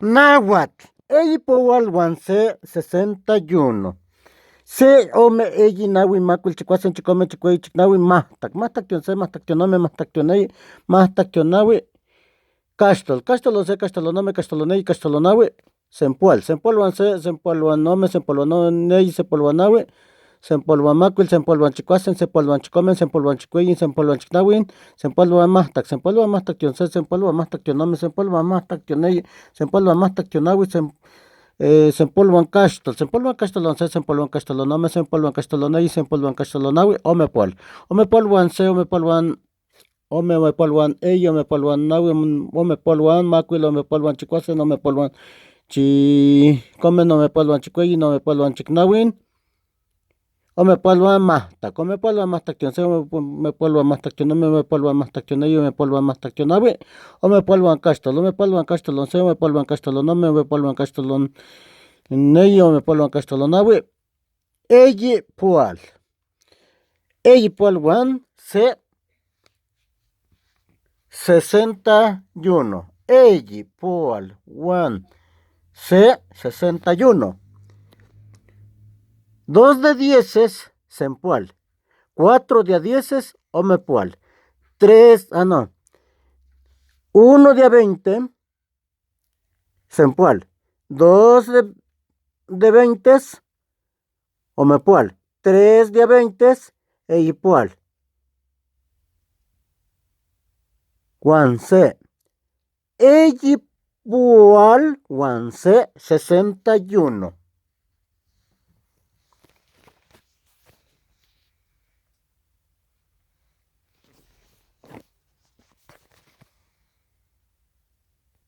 Náhuatl. Eyi powal uan se 61. Se ome eyi naui macuil chicuasen chicome chicueyi chicnaui mahtac. Mahtac tion se, mahtac tion ome, mahtac tion eyi, mahtac tion naui. Caxtol, caxtolon se, caxtolon ome, caxtolon eyi, caxtolon naui. Sempual, sempual uan se, sempual uan ome, sempual uan eyi, sempual uan naui. Sempual uan macuil, sempual uan chicuasen, sempual uan chicome, sempual uan chicueyi, sempual uan chicnauin, sempual uan mahtac tion se, sempual uan mahtac tion ome, sempual uan mahtac tion eyi, sempual uan mahtac tion naui, sempoluan caxtol, sempoluan caxtolon se, sempoluan caxtolon ome, sempoluan caxtolon eyi, sempoluan caxtolon naui, omepual. Omepoluan se, omepoluan ome, omepoluan eyi, omepoluan naui, omepoluan macuil, omepoluan chicuasen, omepoluan chicomen, omepoluan chicueyi, omepoluan chicnauin, omepoluan mahtac tion se, omepoluan mahtac tion ome, omepoluan mahtac tion eyi, omepoluan mahtac tion naui, omepoluan caxtolon se, omepoluan caxtolon ome, omepoluan caxtolon neyi, omepoluan caxtolon naui, eyi pual. Eyi pual uan se 61. Eyi pual uan se 61. 2 de 10 sempual. 4 de 10 omepual. 1 de 20 sempual. 2 de 20 omepual. 3 de 20 eyipual. Uan se eyipual uan se 61.